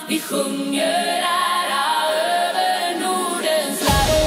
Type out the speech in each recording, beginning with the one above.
Vi sjunger ära över Nordens land.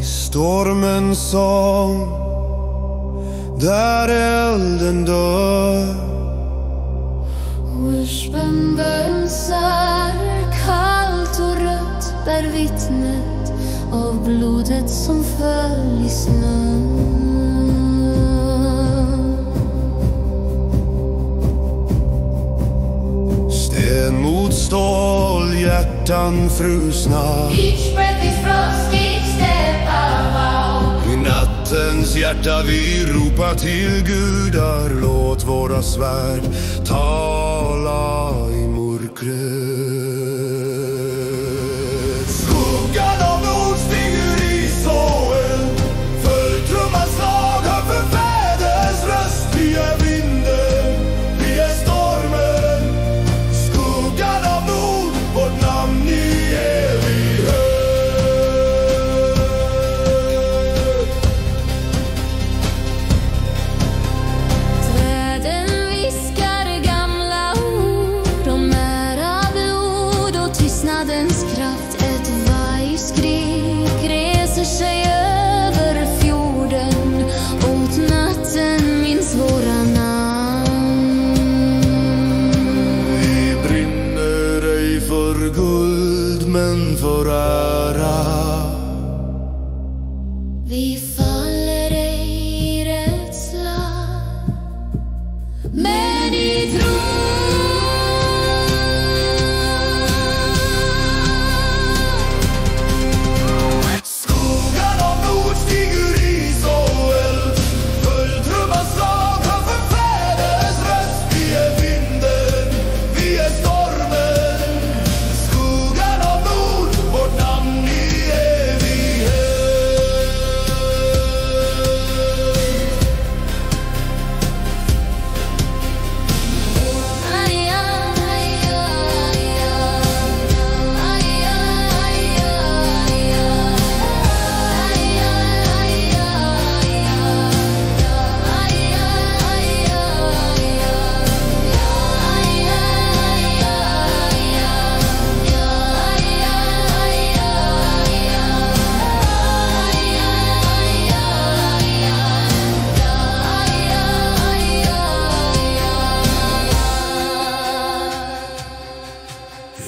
Stormens sång, där elden dör. Uspen bönsar, kallt och rött bär vittnet av blodet som föll i snön. Sten mot stål, hjärtan frusna. Each breath is frost, each step a vow. I nattens hjärta vi ropar till gudar. Låt våra svärd tala i mörkret. Skuggan av nord stiger i såren. För trummans slag hör för fäders röst. Vi är vinden, vi är stormen. Skuggan av nord, vårt namn i evighet. Träden viskar gamla ord om nära blod och tystnadens kraft. Ett vargskrik reser sig över fjorden. Åt natten minns våra namn. Vi brinner ej för guld men för ära. Vi faller ej i rädsla, men i tro. Skuggan av nord stiger i såren. För trummans slag hör för fäders röst. Vi är vinden, vi är stormen. Skuggan av nord, vårt namn i evighet.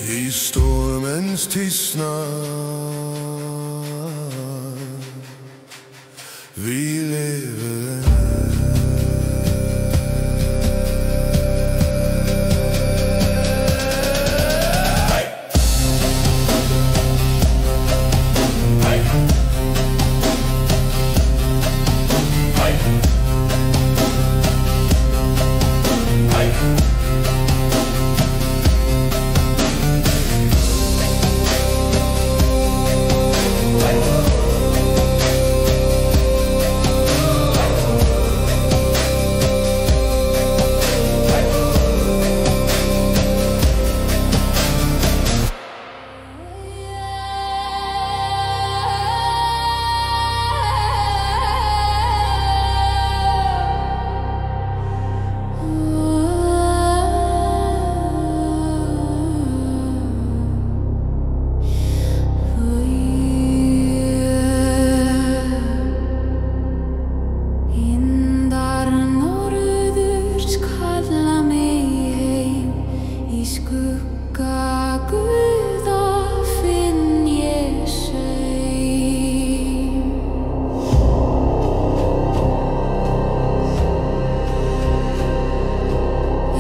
I stormens tystnad vi lever. Vindar norðurs kalla mig heim. Í skugga Guða finn ég saum.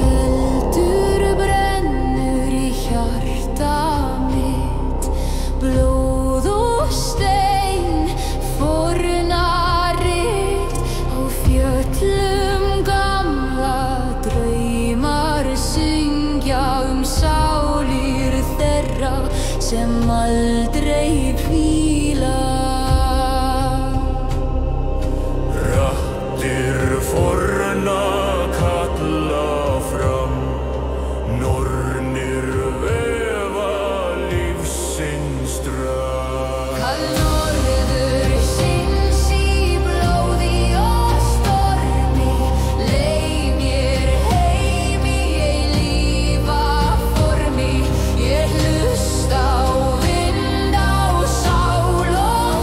Eldur brennur í hjarta mitt. Blóð og stein fornar ríkt. Á fjöllum gamla draumar syngja sálir þeirra sem aldrei hvíla. Rattir forna kalla fram. Nornir vefa lífsins dröm. Kall norður sinns í blóði og stormi. Leið mér heim í eilífa formi. Ég hlusta á vind, á sál og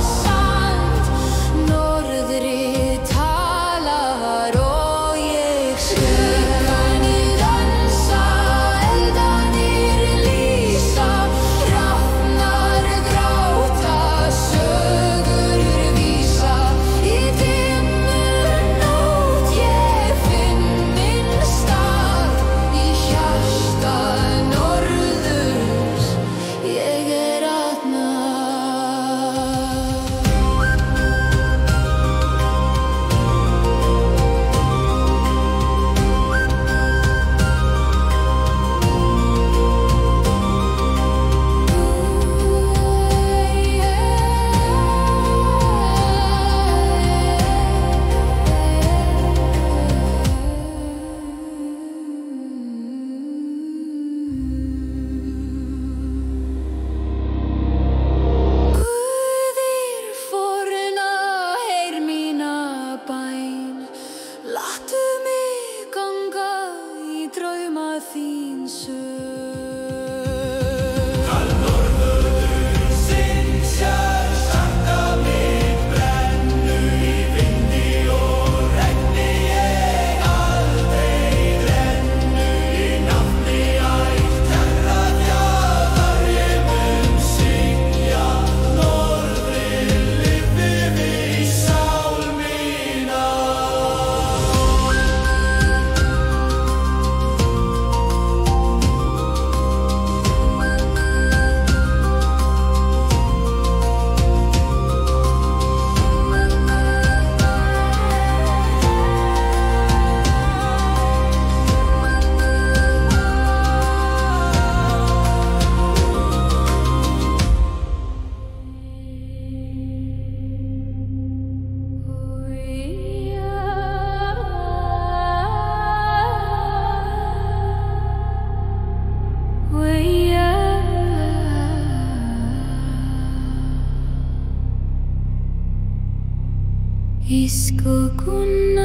skuggornas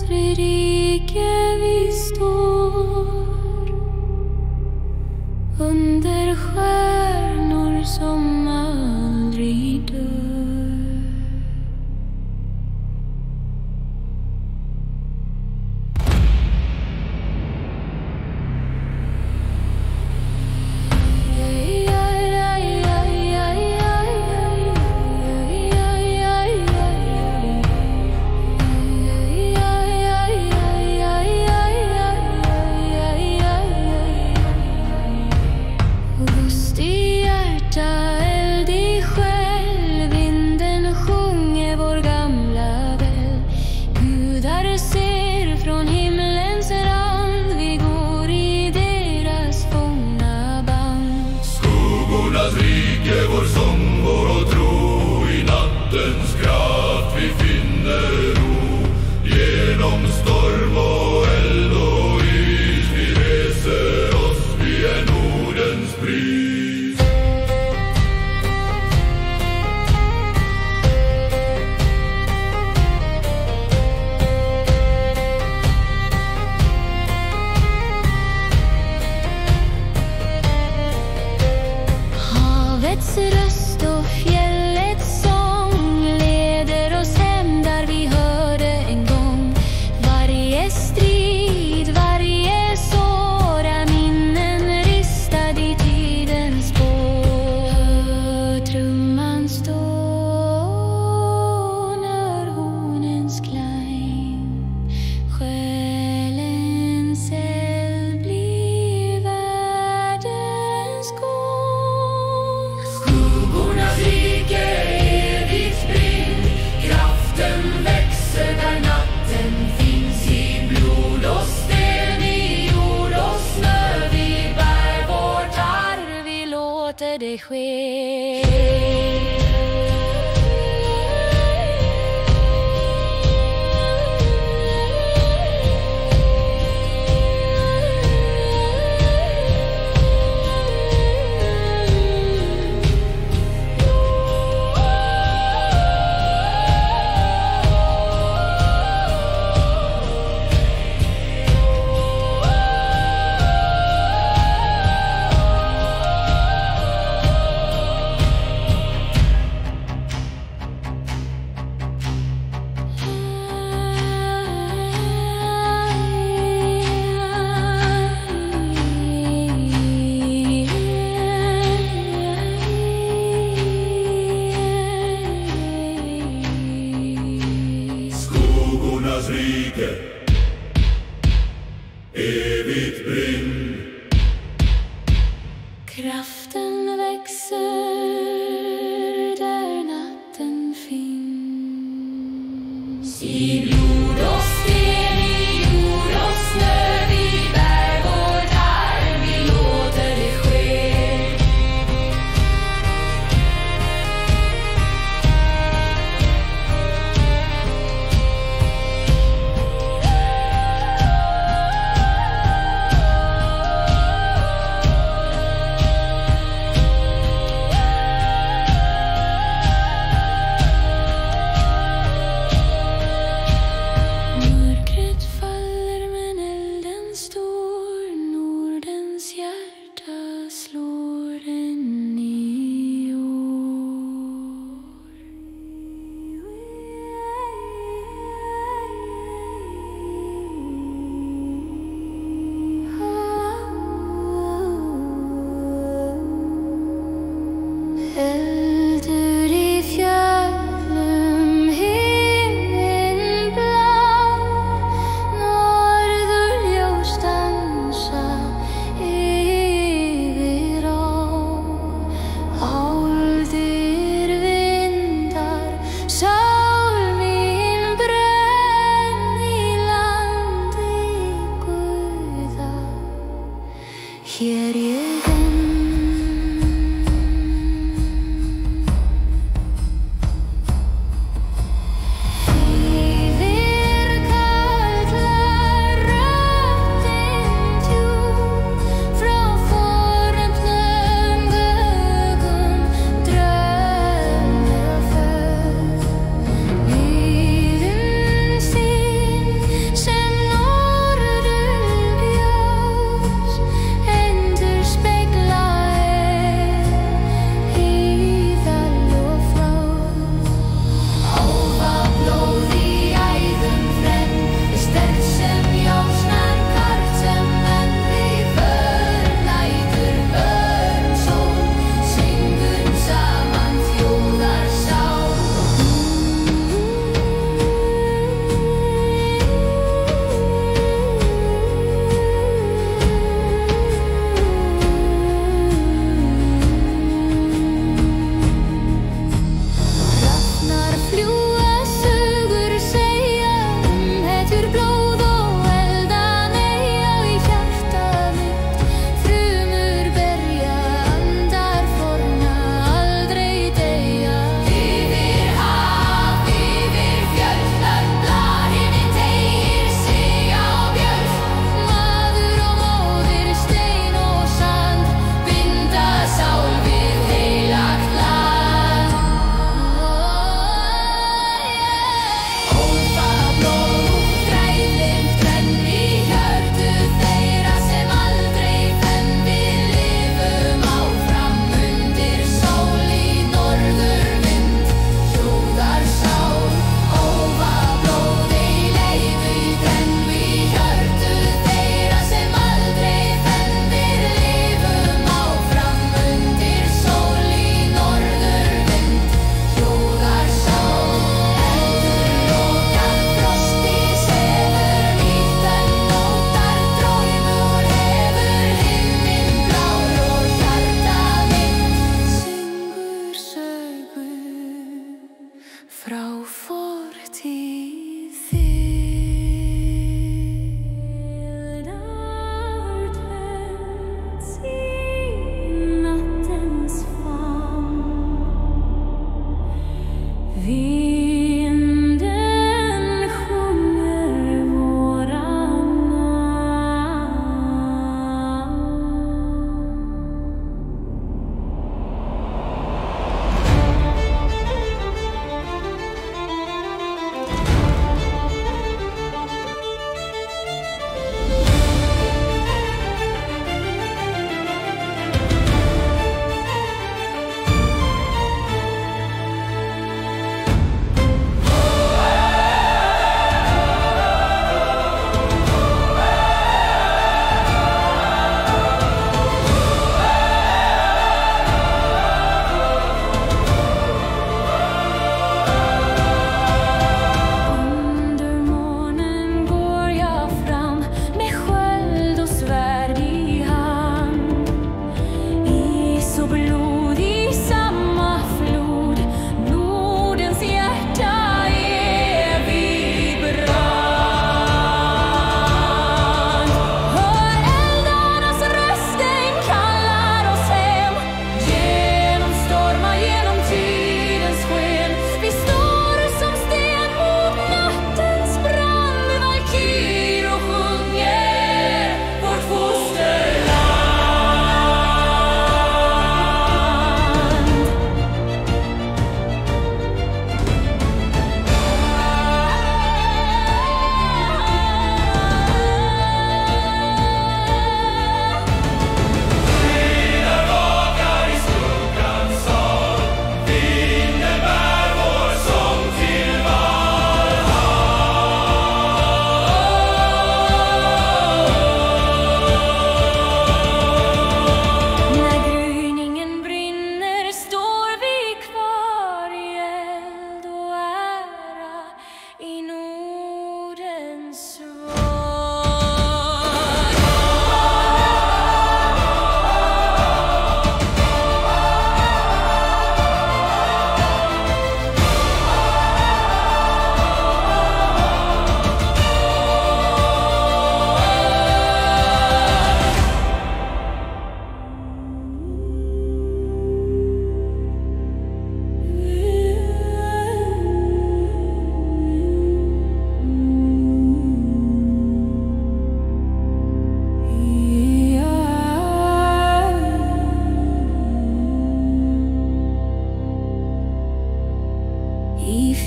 rike vi står under stjärnor som aldrig dör. Vår sång, vår tro, i nattens kraft vi finner ro. Genom storm och eld och is vi reser oss, vi är Nordens pris. Havets röst och fjällets sång leder oss hem där vi hörde en gång. Varje strid, varje sår är minnen ristad i tidens spår. Hör trumman stå när hornens klang, själens eld blir världens gång. Skuggornas rike evigt brinn, kraften växer där natten finns. I blod och sten, i jord och snö, vi bär vårt arv, vi låter det ske. Skuggornas rike, evigt brinn. Kraften växer där natten finns. I blod och sten, i jord och snö, vi bär vårt arv, vi låter det ske.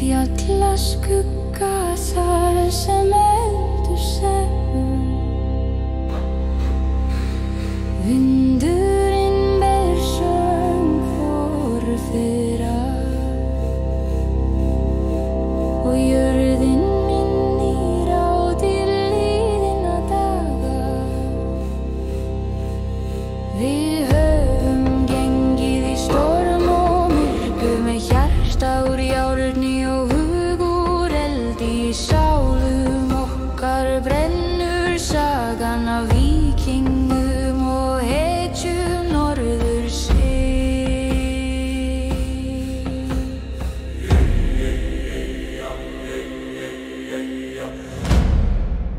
Fjallaskuggasar sem eldur sem vindurinn ber söng forfeðra og jörðin minnir á til liðinna daga. Við höfum gengið í storm og myrku með hjarta úr járni og hug úr eldi. Í sálum okkar brennur sagan af víkingum og hetjum norðursins.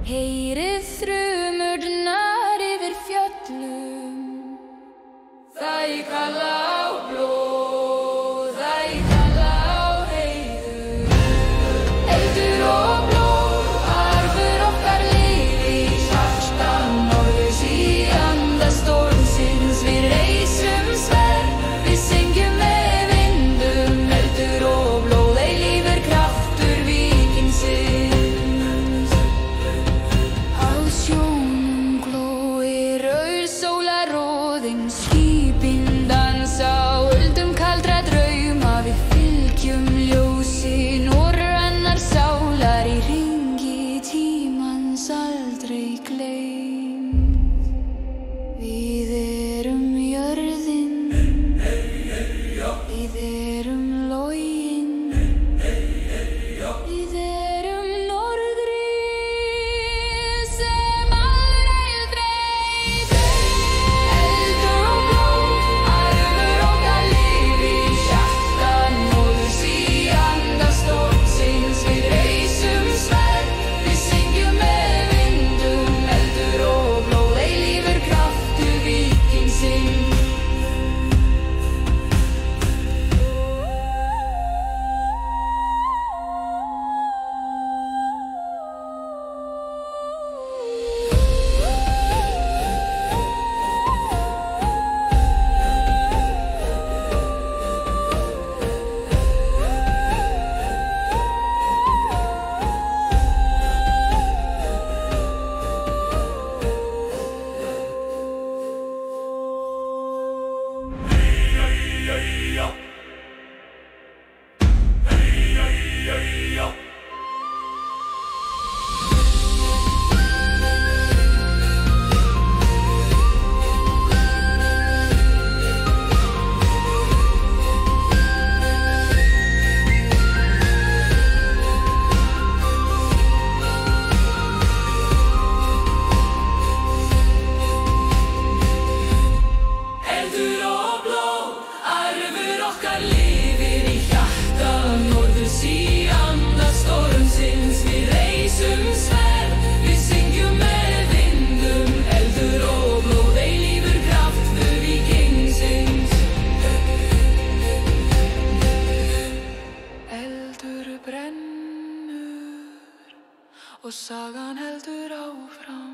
Heyrið þrumurnar yfir fjöllum, þær kalla á blóð, þær kalla á heiður. Eldur og blóð, arfur okkar lifi í hjarta norðurs í anda stormsins. Við reisum sverð, við syngjum með vindum. Eldur og blóð, eilífur kraftur víkingsins. Á sjónum glóir rauð sólarroðinn, skipin dansa á öldum kaldra drauma. Við fylgjum ljósin og rennar sálar í hringi tímans aldrei gleymd. Við erum jörðin, við erum login, við erum norðrið sem aldrei dreymir. Eldur og blóð, arfur okkar lifi í hjarta norðurs í anda stormsins. Við reisum sverð, við syngjum með vindum. Eldur og blóð, eilífur kraftur víkingsins. Eldur og blóð, arfur okkar lifir í hjarta norðurs í anda stormsins. Við reisum sverð, við syngjum með vindum. Eldur og blóð, eilífur kraftur víkingsins. Eldur brennur og sagan heldur áfram.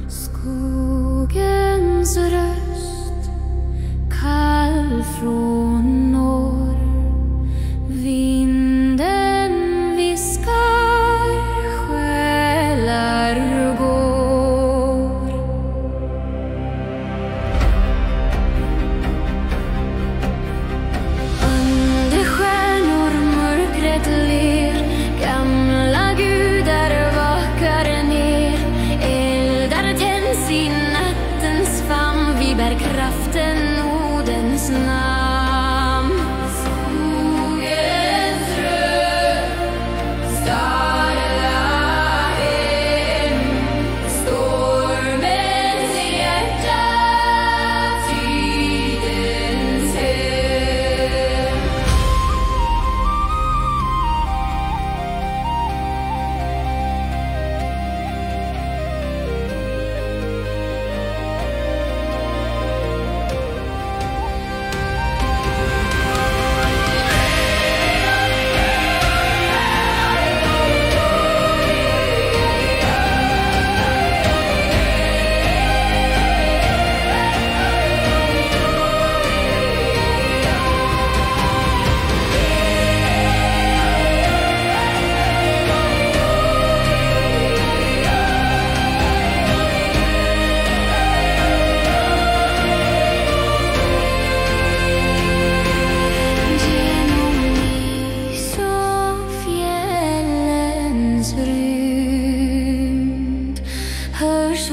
Skogens röst, kall från norr. Vinden viskar, själar går. Under stjärnor mörkret ler, gamla gudar vakar ner. Eldar tänds i nattens famn, vi bär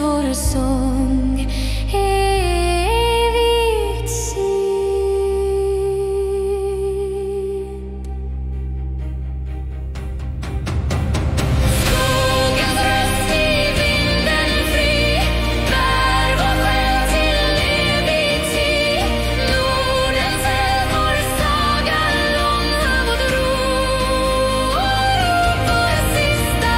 vår sång evigt sin. Skogens röst i vinden fri bär vår själ till evig tid. Nordens älv, vår saga lång har vårt rop, vår sista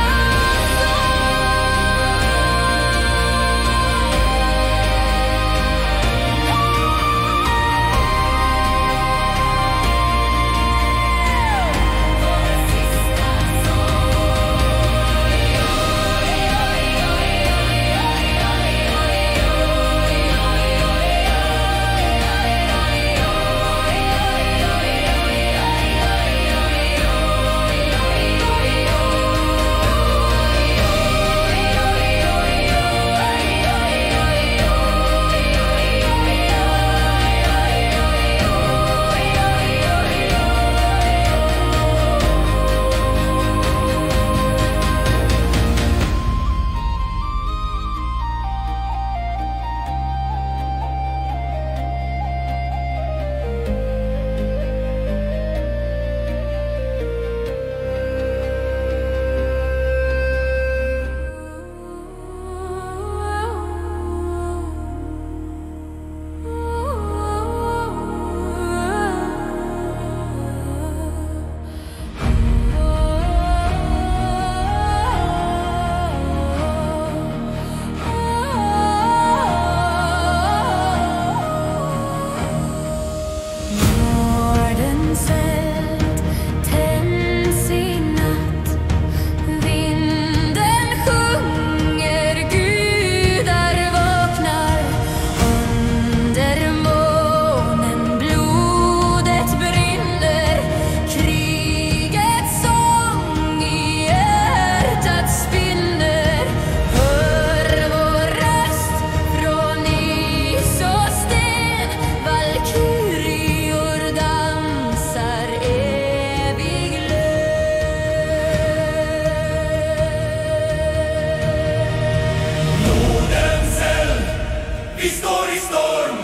Vi står i storm,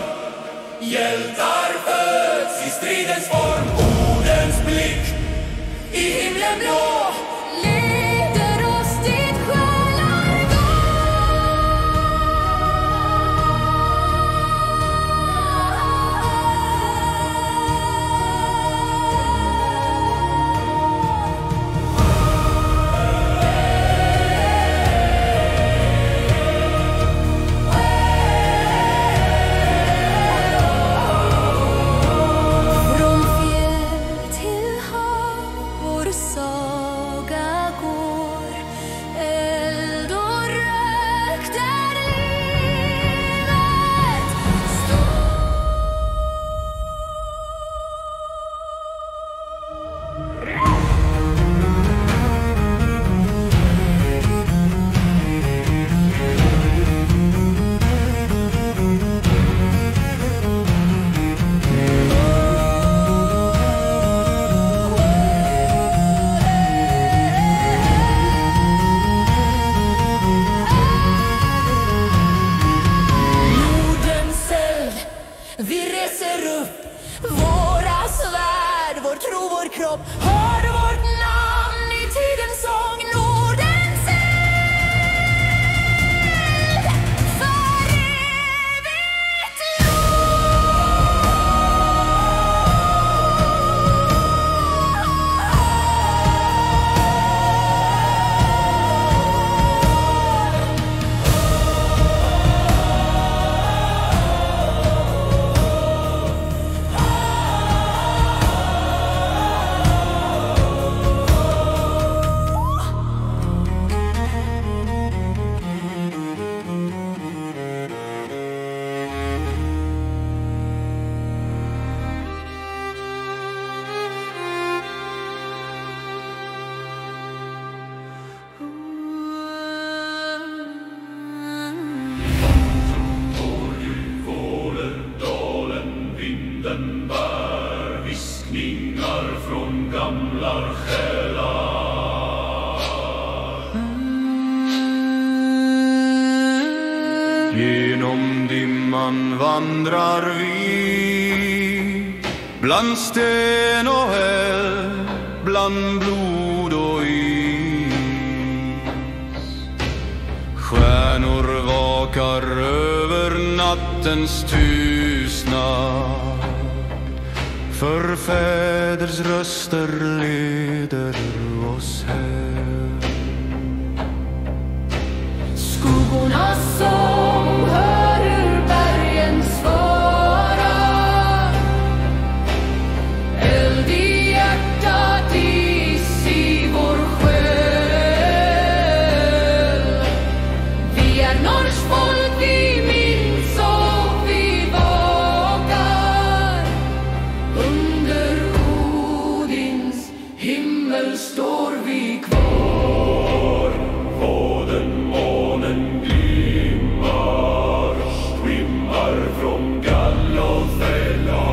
hjältar föds i stridens form. Ordens blick i himlen blå leder oss dit själar från fjäll till hav. Vår saga går, eld och rök där livet står. Nordens eld, vi reser upp våra svärd, vår tro, vår kropp. Hör vårt namn i tidens sång. Nordens eld, för evigt lov. Genom dimman vandrar vi, bland sten och eld, bland blod och is. Stjärnor vakar över nattens tystnad, för fäders röster leder oss hem. Skuggornas sång hör ur bergen svara, eld i hjärtat, is i vår själ. Vi är Norrs folk, vi minns och vi vakar. Under Odins himmel står vi kvar. Vaden månen glimmar, skimmar från Gallofella.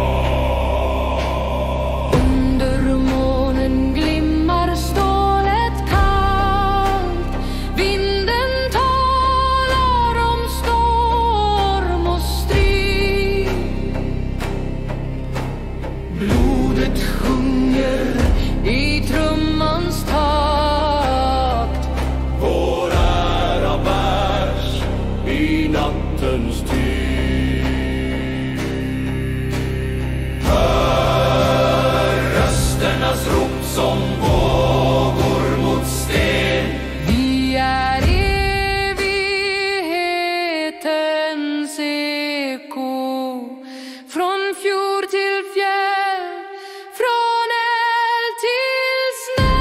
Under månen glimmar stålet kallt, vinden talar om storm och strid. Blodet sjunger i trummans takt, Vår ära bärs i nattens tid. Hör rösternas rop som vågor mot sten. vi är evighetens eko. Från fjord till fjäll, från eld till snö.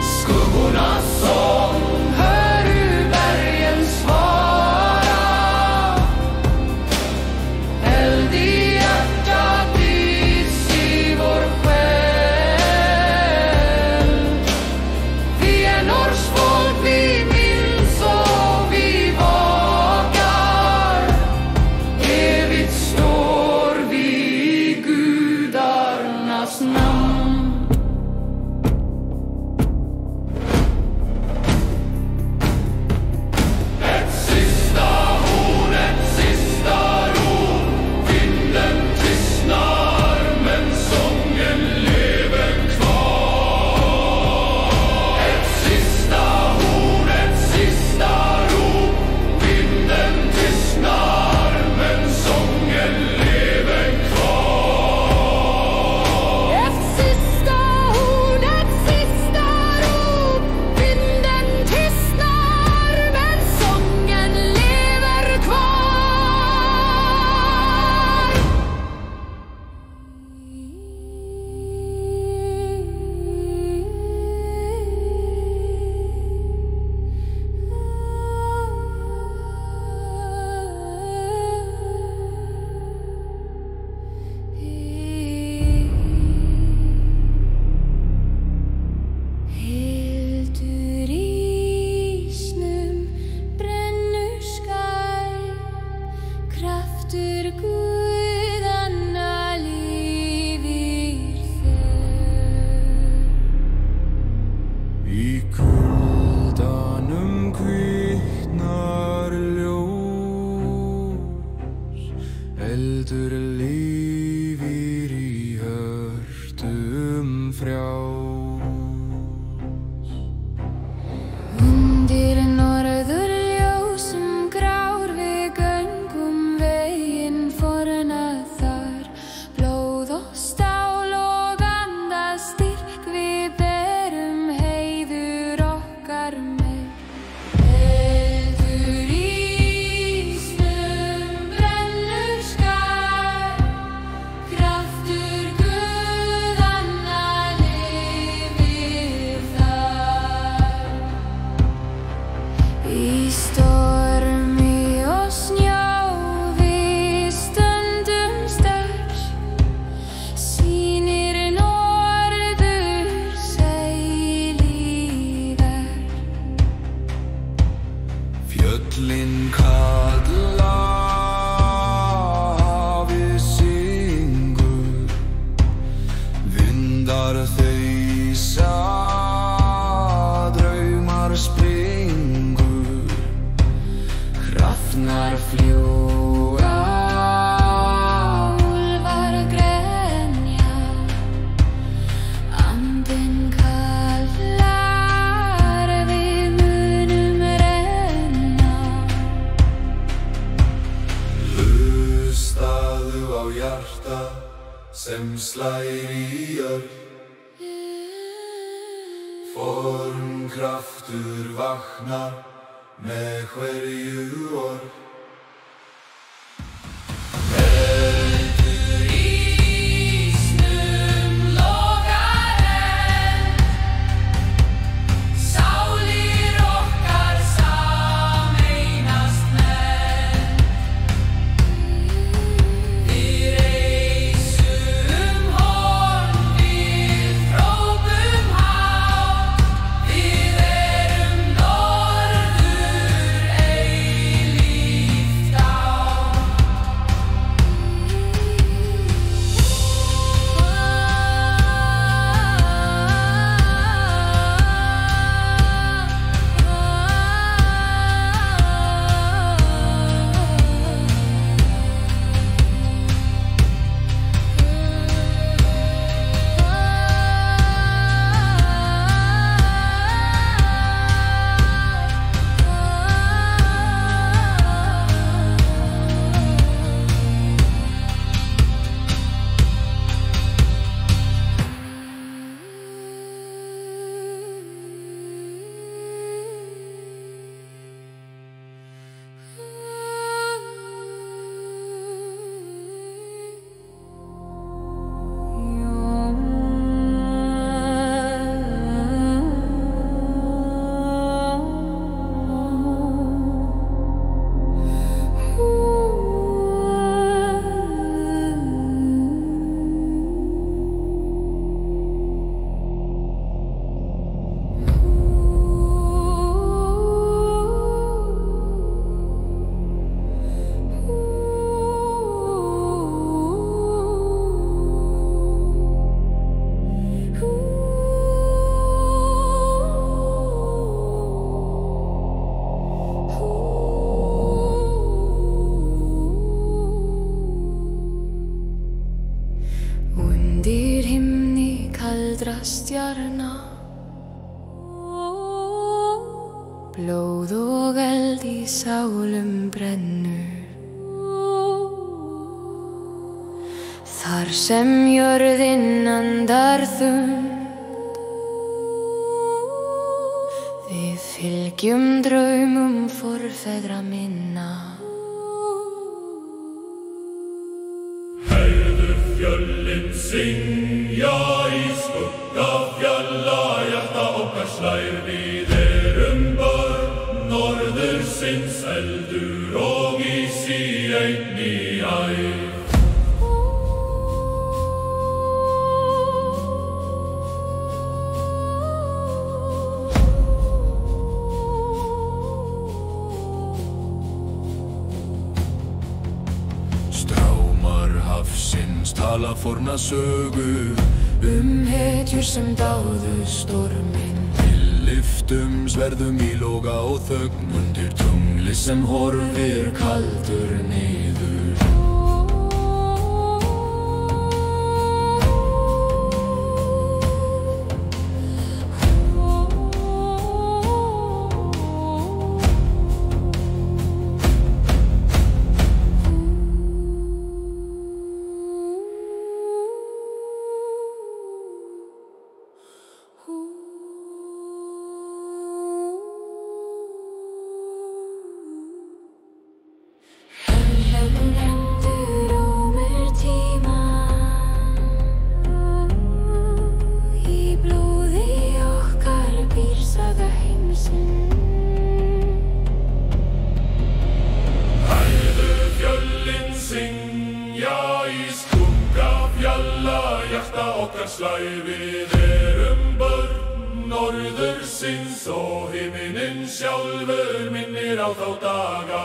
Skuggornas sång Hör ur bergen svara, eld i hjärtat, is i vår själ. Vi är Norrs folk, vi minns och vi vakar. Evigt står vi i gudarnas namn. ett sista horn, ett sista rop. Vinden tystnar men sången lever kvar. Ett sista horn, ett sista rop. Vinden tystnar men sången lever kvar. Ett sista ord, ett sista rop. Vinden tystnar men sången lever kvar. Helt ur isnum brennur skær, kraft ur guðanna lifir þau. I kuldanum kviknar ljós, eldur lifir í hjörtum frjás. Undir norðurljósum grár við göngum veginn forna þar. Blóð og stál og andað styrk við berum heiður okkar með. Eldur í ísnum brennur skær, kraftur guðanna lifir Hrafnar fljúga, úlfar grenja, andinn kallar, við munum renna. Hlustaðu á hjarta sem slær í jörð. Formkraftur vaknar með hverju orð. Eldur í ísnum logar enn, sálir okkar sameinast menn. Við reisum horn, við hrópum hátt, við erum norður eilíft á. Undir himni kaldra stjarna, blóð og eld í sálum brennur. Þar sem jörðin andar þungt, við fylgjum draumum forfeðra minna. Fjöllin syngja í skugga fjalla, hjarta okkar slær, við erum börn norðursins, eldur og ís í einni æð. Hafsins tala forna sögu, Hetjur sem dáðu storminn. Við lyftum sverðum í loga og þögn, undir tungli sem horfir kaldur niður. Við erum börn norðursins og himinn sjálfur minnir á þá daga.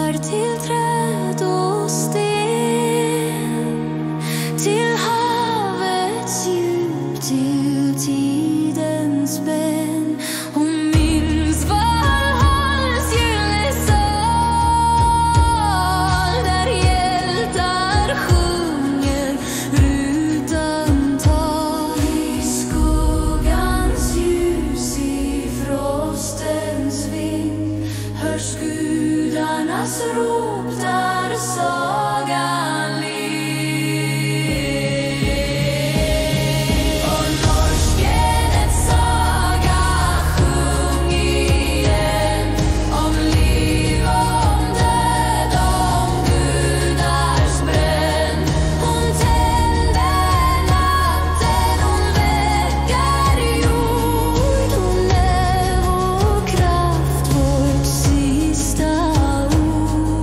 far till träd och sten, till havets djup, till tidens spänn. Och minns Valhalls gyllene sal, där hjältar sjunger utan tal. I skuggans ljus, i frostens vind, hörs gudarnas rop där sagan lever. Och norskens saga sjung igen, om liv, om död, om gudars bränn. Hon tänder natten, hon väcker jord, hon är vår kraft, vårt sista ord.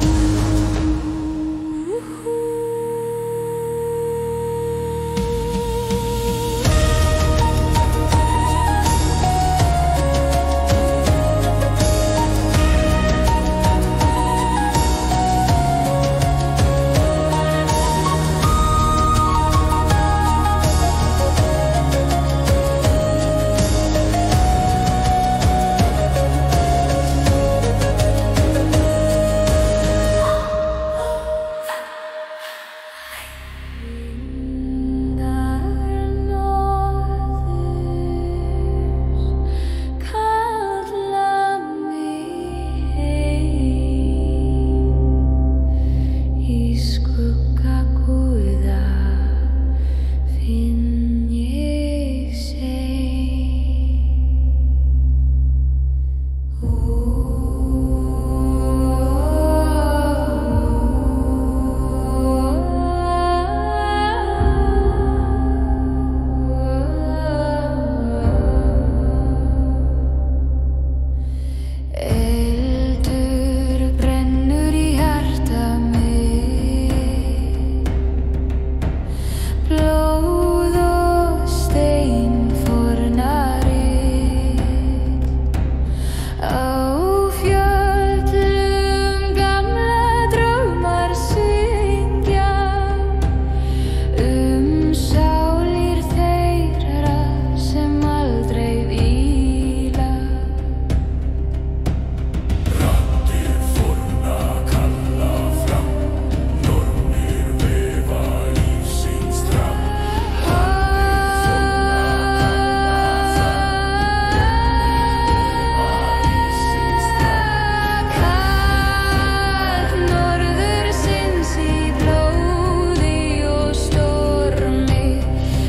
I skugga guða finn ég sig. Eldur brennur í hjarta mitt, blóð og stein fornarit. Á fjöllum gamla draumar syngja, sálir þeirra sem aldrei hvíla. Raddir forna kalla fram, nornir vefa lífsins drám. Kall norðursins í blóði og stormi,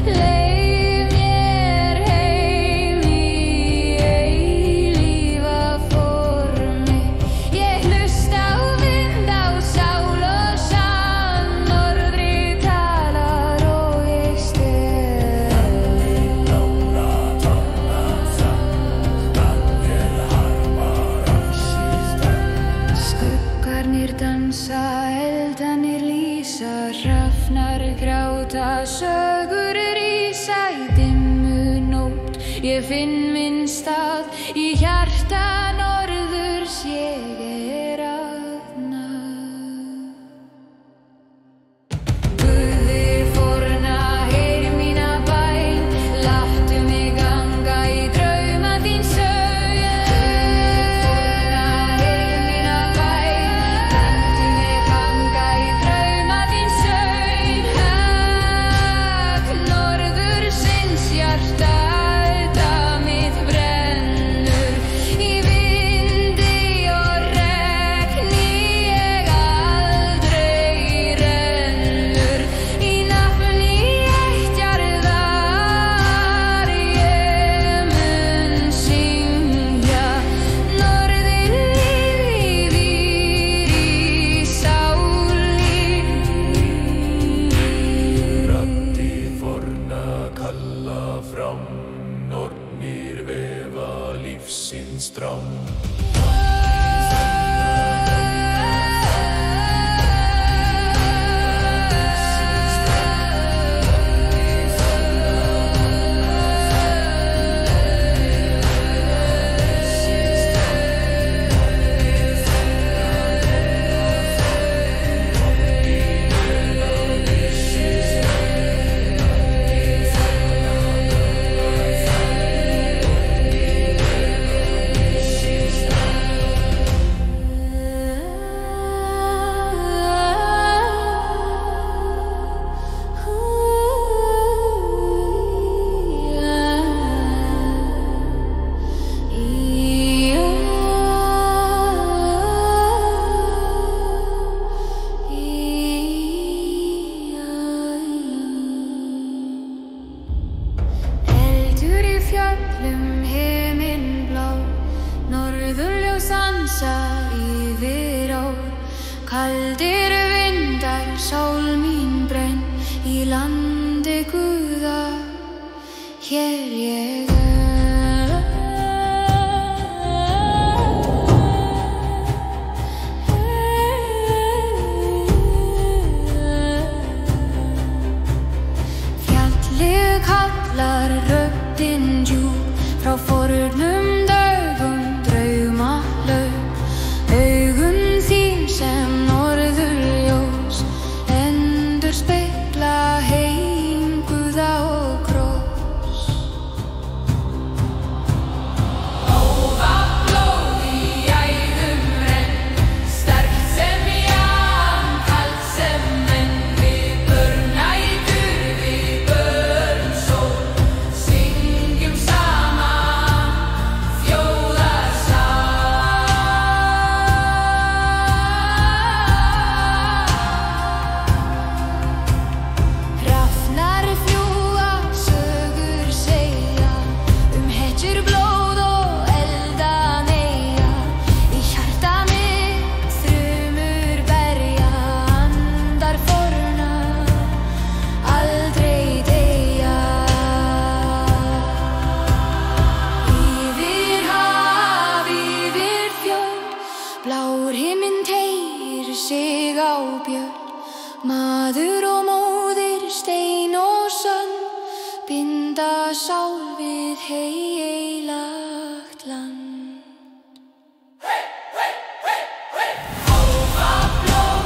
leið mér heim í eilífa formi. Ég hlusta á vind, á sál og sann, norðri talar og ég stel. Lána tanna fram, Daniel harmar ansins drám. Skuggarnir dansa, eldarnir lýsa, hrafnar gráta, sögur rísa í dimmu nótt. Ég finn minn stað í hjarta norðurs, ég er að ná. Guði forna, heyr mína bæn, láttu mig ganga í drauma þín sögn. Forna, heyr mína bæn, láttu mig ganga í drauma þín sögn. Hak norðursins hjarta, þetta mitt brennur í vindi og regni, ég aldrei rennur. Í nafni ættjarðar ég mun syngja, norðin lifir í sálir. Raddir forna kalla fram, nornir vefa lífsins drám. Norðurljós dansa yfir ár, kaldir vindar, sál mín brenn í landi Guða, hér ég Fjallið kallar röddin djúp frá fornum dögum, draumalaug, augun þín sem norðurljós endurspegla heim Guða og kross. Óðablóð í æðum renn, sterkt sem járn, kalt sem menn, við börn nætur, við börn sól, syngjum saman þjóðarsál. Hrafnar fljúga, sögur segja, hetjur blóð og eldan eyja, í hjarta mitt þrumur berja, andar forna aldrei deyja. Yfir haf, yfir fjöll, blár himinn teygir sig á björn, maður og móðir, stein og sönn, binda sál við heilagt land. Óðablóð,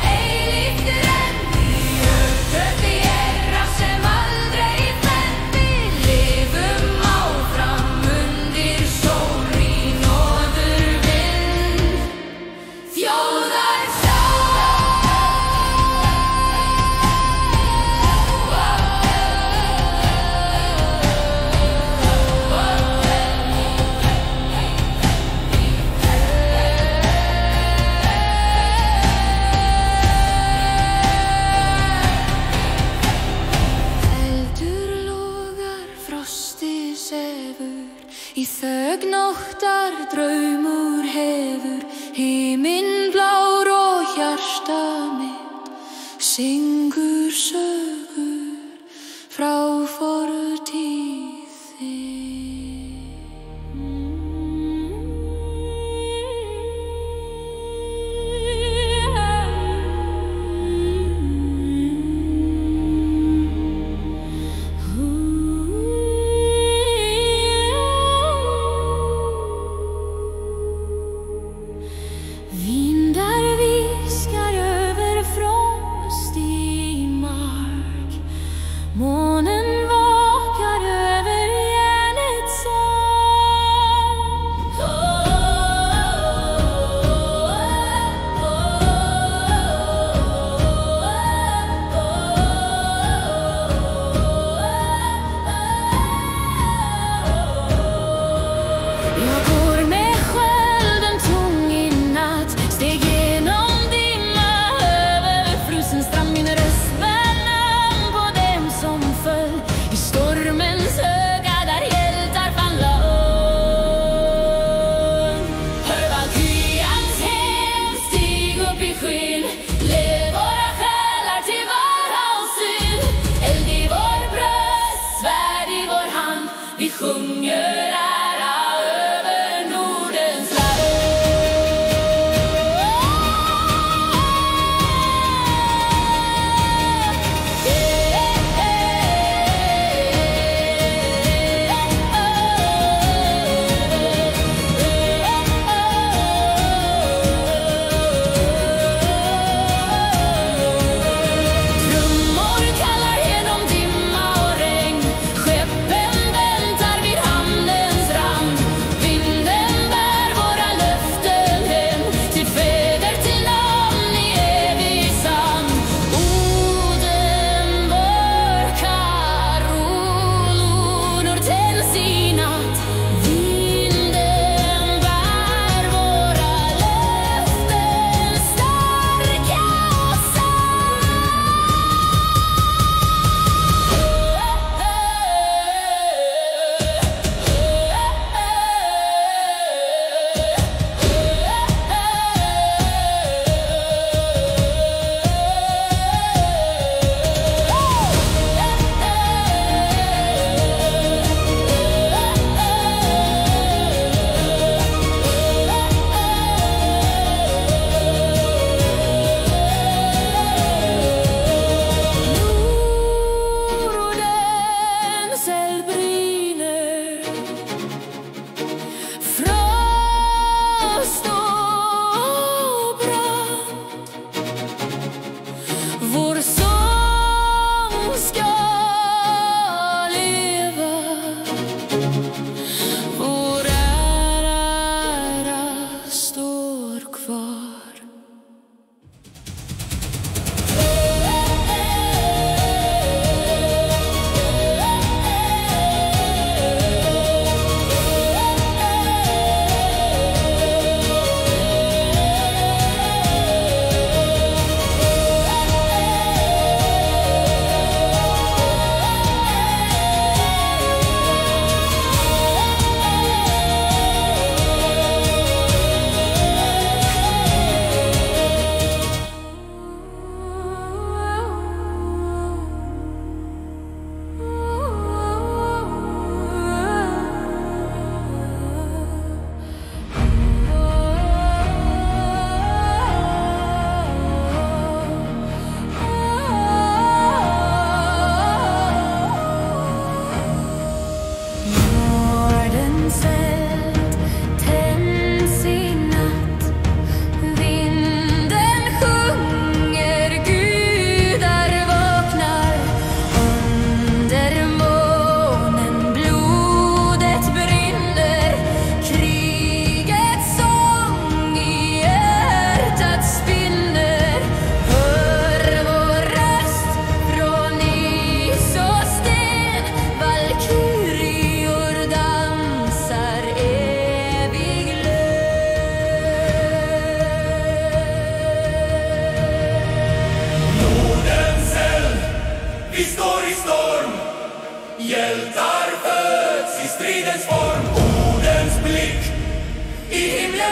eilíft renn í hjörtu þeirra sem aldrei fenn, við lifum áfram undir sól í norðurvind, þjóðarsál. Eldur logar, frostið sefur, í þögn nóttar draumur hefur, himinn blár og hjarta mitt syngur sögur frá fortíð þinni. Við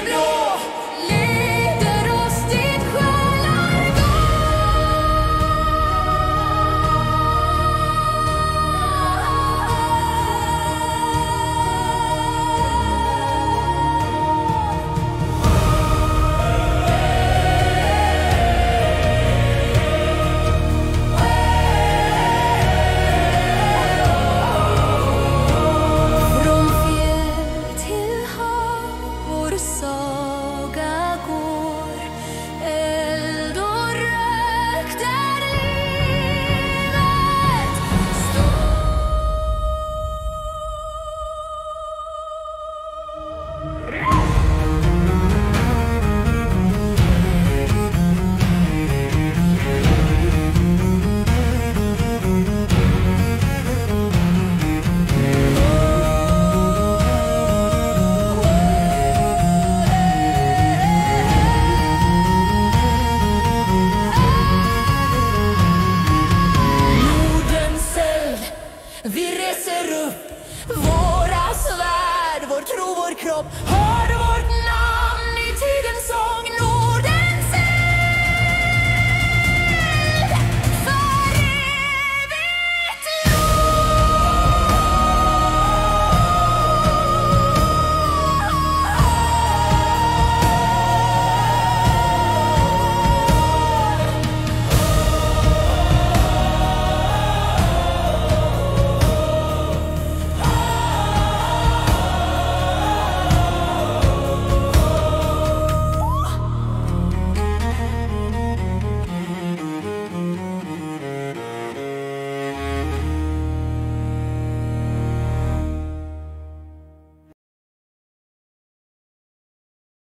blå. Leder oss dit själar Från fjäll till hav vår sak